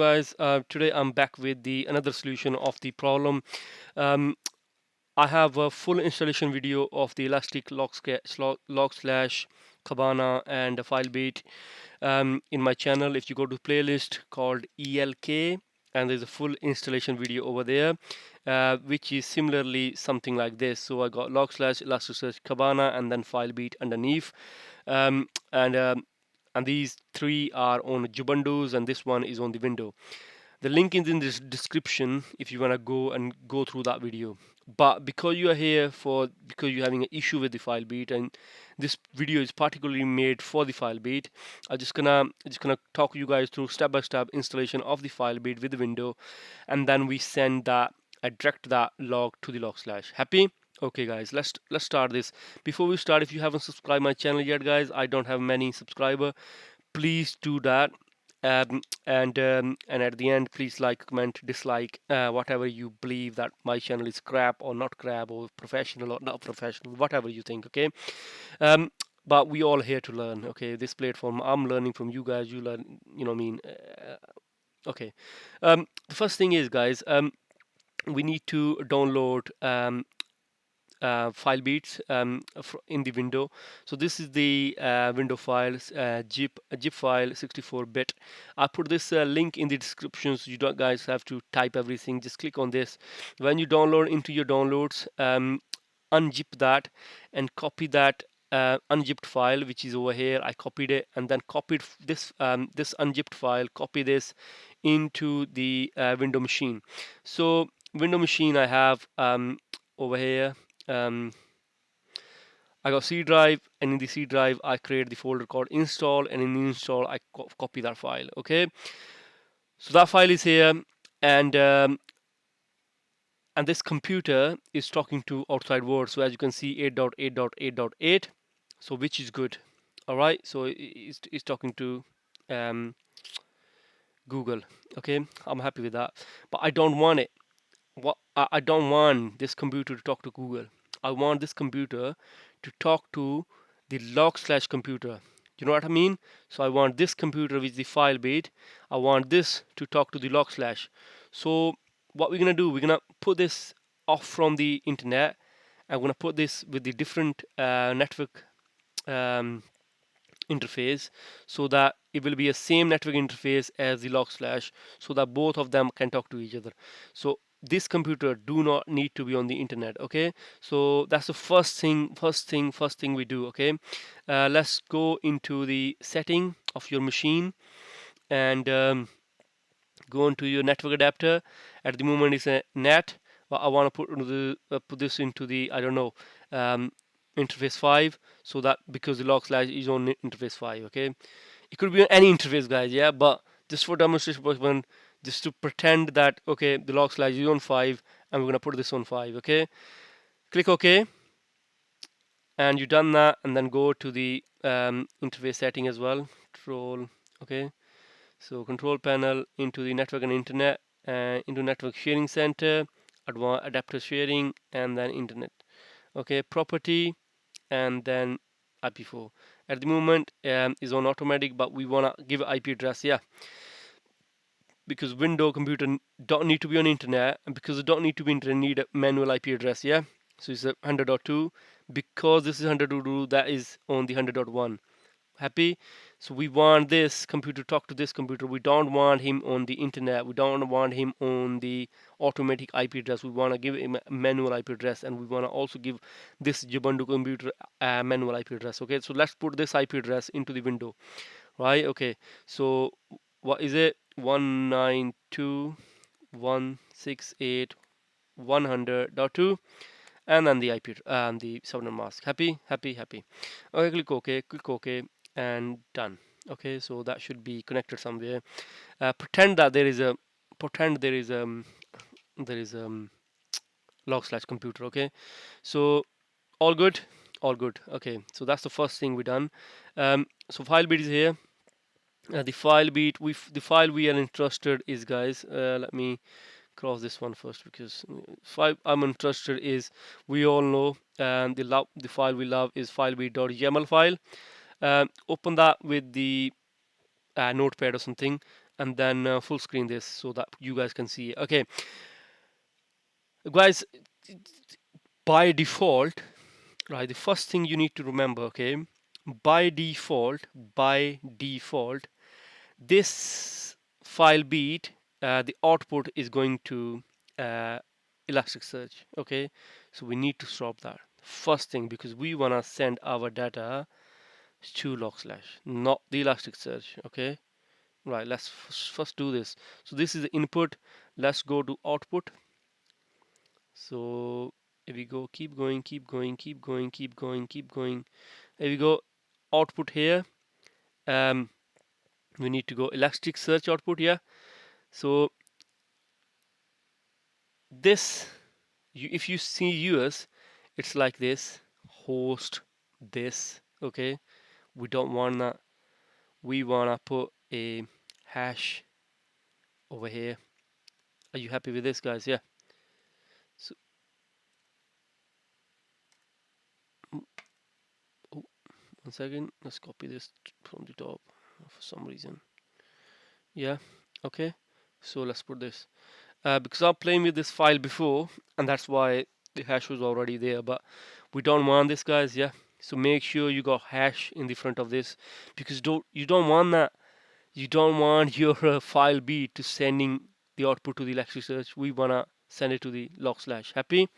Guys, today I'm back with the another solution of the problem. um, I have a full installation video of the Elastic Logstash, Kibana and Filebeat in my channel. If you go to playlist called ELK, and there's a full installation video over there, which is similarly something like this. So I got Logstash, ELK-ElasticSearch, Kibana, and then Filebeat underneath. um, and um, and these three are on Ubuntu's, and this one is on the window. The link is in this description if you want to go through that video. But because you are here because you're having an issue with the Filebeat, and this video is particularly made for the Filebeat, I'm just gonna talk you guys through step-by-step installation of the Filebeat with the window, and then we send that direct that log to the Logstash. Happy? Okay guys, let's start this. Before we start, if you haven't subscribed my channel yet guys, I don't have many subscribers, please do that. And at the end, please like, comment, dislike, whatever you believe, that my channel is crap or not crap, or professional or not professional, whatever you think. Okay. um, but we all here to learn. Okay, this platform, I'm learning from you guys, you learn, I mean. Okay. The first thing is guys, we need to download Filebeats in the window. So this is the window files, zip file 64-bit. I put this link in the description, so you don't guys have to type everything. Just click on this. When you download into your downloads, unzip that and copy that unzipped file, which is over here. I copied it and then copied this unzipped file, copy this into the window machine. So window machine I have over here. I got C drive, and in the C drive I create the folder called install, and in the install I copy that file. Okay, so that file is here, and this computer is talking to outside world. So as you can see, 8.8.8.8, so which is good. All right, so it's talking to Google. Okay, I'm happy with that, but I don't want it. I don't want this computer to talk to Google. I want this computer to talk to the Logstash computer. You know what I mean? So I want this computer with the Filebeat. I want this to talk to the Logstash. So what we're gonna do? We're gonna put this off from the internet. I'm gonna put this with the different network um, interface, so that it will be a same network interface as the Logstash, so that both of them can talk to each other. So this computer do not need to be on the internet. Okay, so that's the first thing we do. Okay, let's go into the setting of your machine, and go into your network adapter. At the moment it's a net, but I want to put this into the, I don't know, interface 5, so that because the Logstash is on interface 5. Okay, it could be on any interface guys, yeah, but just for demonstration purpose, just to pretend that okay, the Logstash is on 5, and we're gonna put this on 5. Okay, click OK, and you've done that, and then go to the interface setting as well. Control. Okay, so control panel, into the network and internet, into network sharing center, advanced adapter sharing, and then internet. Okay, property, and then IP4. At the moment is on automatic, but we wanna give IP address, yeah, because window computer don't need to be on internet, and because it don't need to be internet, need a manual IP address, yeah. So it's a 100.2. Because this is 100.2, that is on the 100.1. Happy? So we want this computer to talk to this computer. We don't want him on the internet. We don't want him on the automatic IP address. We want to give him a manual IP address, and we want to also give this Ubuntu computer a manual IP address. Okay, so let's put this IP address into the window, right? Okay, so what is it? 192.168.100.2, and then the IP and the subnet mask. Happy? Okay, click OK, and done. Okay, so that should be connected somewhere. Pretend there is a Logstash computer. Okay, so all good. Okay, so that's the first thing we done. So Filebeat is here. The file we are interested is, guys, let me cross this one first, because file I'm interested is, we all know, the file we love is filebeat.yaml file. Open that with the notepad or something, and then full screen this so that you guys can see it. Okay, guys, by default, right, the first thing you need to remember, okay, by default, this Filebeat, the output is going to uh, Elasticsearch. Okay, so we need to stop that first thing because we wanna send our data to Logstash, not the Elasticsearch. Okay, right. Let's first do this. So this is the input. Let's go to output. So here we go. Keep going. Keep going. Keep going. Keep going. Keep going. Here we go. Output here. Um, we need to go Elasticsearch output. Yeah. So this, if you see US, it's like this. Host this. Okay. We don't want that. We wanna put a hash over here. Are you happy with this, guys? Yeah. So, oh, 1 second. Let's copy this from the top for some reason. Yeah. Okay. So let's put this. Because I'm playing with this file before, and that's why the hash was already there. But we don't want this, guys. Yeah. So make sure you got hash in the front of this, because you don't want that. You don't want your Filebeat to sending the output to the Elasticsearch. We wanna send it to the Logstash. Happy?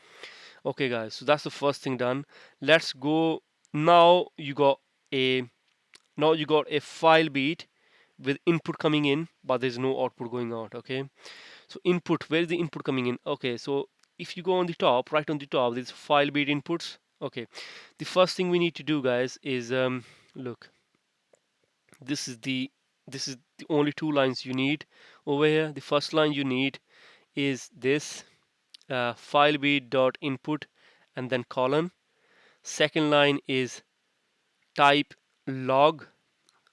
Okay, guys. So that's the first thing done. Let's go. Now you got a Filebeat with input coming in, but there's no output going out. Okay. So input, where is the input coming in? Okay. So if you go on the top, right on the top, there's Filebeat inputs. Okay. The first thing we need to do, guys, is look. This is the only two lines you need over here. The first line you need is this Filebeat dot input and then colon. Second line is type log,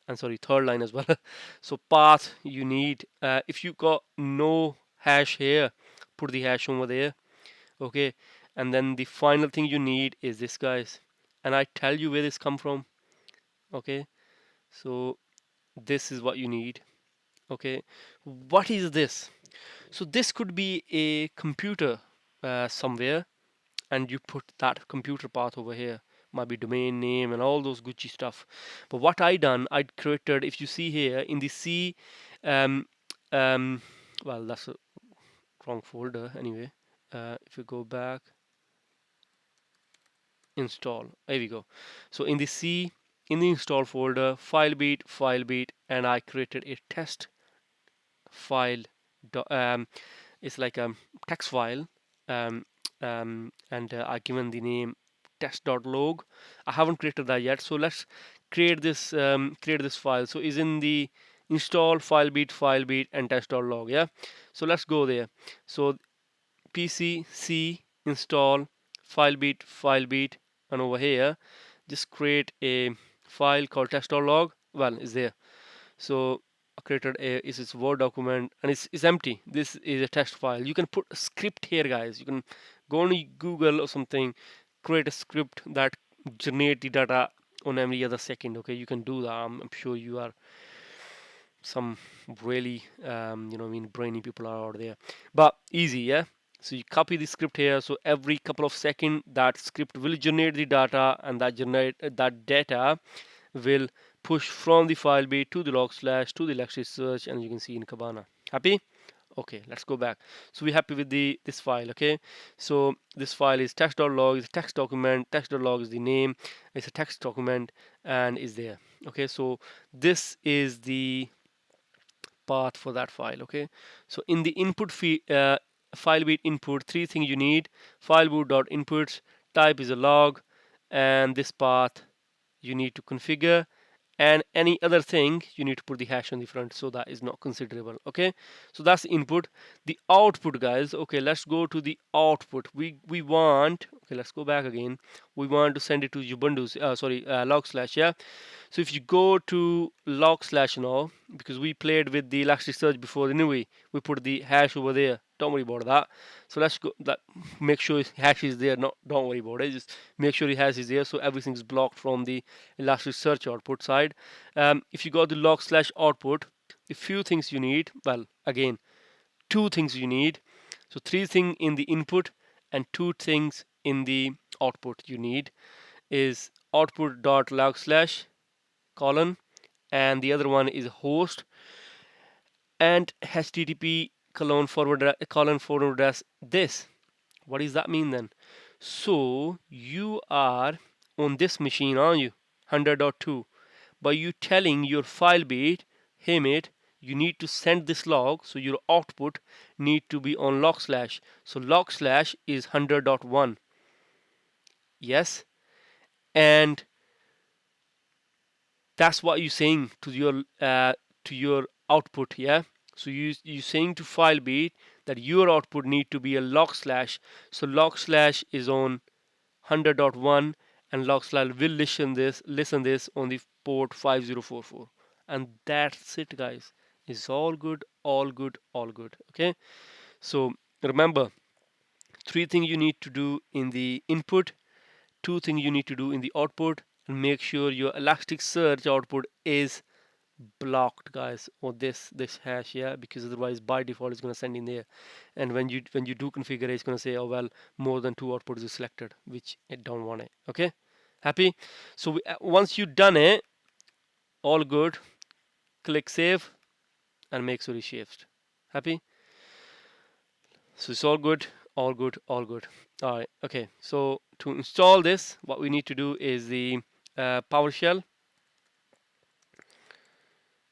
and sorry, third line as well. So path you need, if you got no hash here, put the hash over there. Okay, and then the final thing you need is this, guys, and I tell you where this come from. Okay, so this is what you need. Okay, what is this? So this could be a computer somewhere, and you put that computer path over here. Might be domain name and all those Gucci stuff. But what I done, I created, if you see here in the C, um, um, well, that's a wrong folder anyway. If you go back, install, there we go. So in the C, in the install folder, Filebeat, and I created a test file. It's like a text file, and I given the name test.log. I haven't created that yet, so let's create this file. So is in the install Filebeat and test.log. Yeah, so let's go there. So pc c install Filebeat, and over here just create a file called test.log. Well, is there. So I created is this Word document, and it's empty. This is a text file. You can put a script here, guys. You can go on Google or something, create a script that generate the data on every other second. Okay, you can do that. I'm sure you are some really brainy people are out there, but easy. Yeah, so you copy the script here, so every couple of seconds that script will generate the data, and that data will push from the Filebeat to the Logstash to the Elasticsearch, and you can see in Kibana. Happy? Okay, let's go back. So we're happy with this file. Okay, so this file is text.log, is a text document. Text.log is the name. It's a text document and is there. Okay, so this is the path for that file. Okay, so in the input Filebeat input, three things you need: Filebeat.inputs, type is a log, and this path you need to configure, and any other thing you need to put the hash on the front, so that is not considerable. Okay, so that's the input. The output, guys, okay, let's go to the output. We want, okay, let's go back again. We want to send it to Ubuntu's Logstash. Yeah, so if you go to Logstash now, because we played with the Elasticsearch before anyway, we put the hash over there. Don't worry about that. So let's go that, make sure hash is there. No, don't worry about it. Just make sure the hash is there, so everything's blocked from the Elasticsearch output side. If you go to Logstash output, the few things you need, well, again, two things you need. So three things in the input and two things in the output you need is output.log/ colon, and the other one is host and http colon forward address this. What does that mean then? So you are on this machine, aren't you? 100.2. But you telling your Filebeat, hey mate, you need to send this log, so your output need to be on log/. So log/ is 100.1. Yes, and that's what you're saying to your output. Yeah. So you saying to Filebeat that your output need to be a log/. So log/ is on 100.1 and log/ will listen this on the port 5044, and that's it, guys. It's all good, all good, all good. Okay. So remember, three things you need to do in the input, two things you need to do in the output, and make sure your Elasticsearch output is blocked, guys, or this hash. Yeah, because otherwise by default it's going to send in there, and when you do configure it, it's going to say, oh well, more than two outputs is selected, which I don't want it. Okay, happy? So once you've done it, all good, click save and make sure it's saved. Happy? So it's all good, all good, all good. All right. Okay, so to install this, what we need to do is the PowerShell.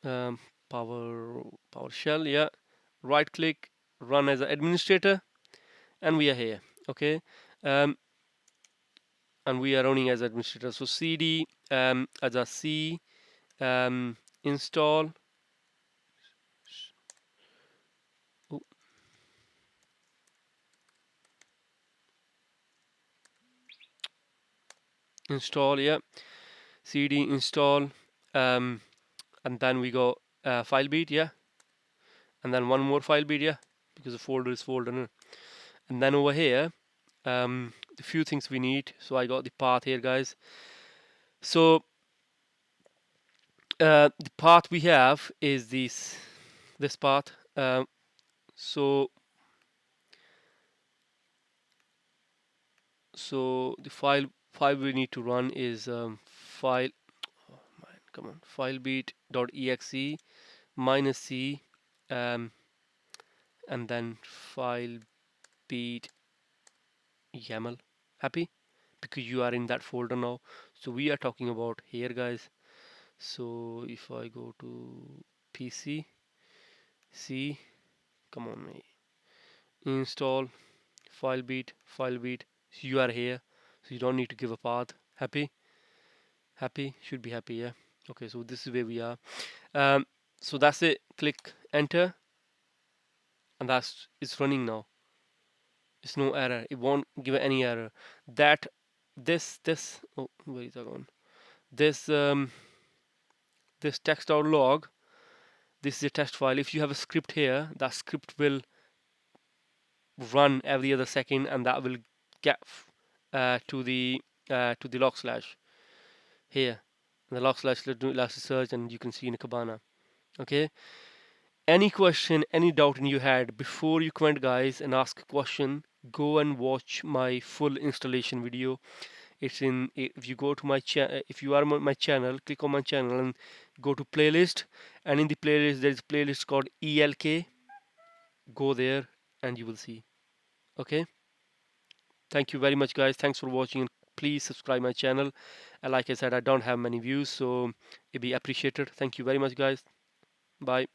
um, PowerShell, yeah. Right click, run as an administrator, and we are here. Okay, um, and we are running as administrator. So cd as a c install. Oh, install, yeah. Cd install, and then we go Filebeat, yeah, and then one more Filebeat, yeah, because the folder is folder. And then over here, the few things we need. So I got the path here, guys. So the path we have is this path. So the file we need to run is file. Oh man, come on, filebeat.exe -c, and then filebeat YAML. Happy? Because you are in that folder now. So we are talking about here, guys. So if I go to PC, C, come on, mate. Install Filebeat. So you are here, so you don't need to give a path. Happy? Happy? Should be happy, yeah. Okay, so this is where we are. So that's it. Click enter, and it's running now. It's no error. It won't give any error. That this oh, where is that going? This this text.log. This is a test file. If you have a script here, that script will run every other second, and that will get to the log/ here. And the log/ will do ELK-ElasticSearch, and you can see in Kibana. Okay. Any question, any doubt in your head, before you comment, guys, and ask a question, go and watch my full installation video. It's in. If you go to my channel, if you are on my channel, click on my channel and go to playlist, and in the playlist there is a playlist called ELK. Go there and you will see. Okay. Thank you very much, guys. Thanks for watching, and please subscribe my channel. And like I said, I don't have many views, so it'd be appreciated. Thank you very much, guys. Bye.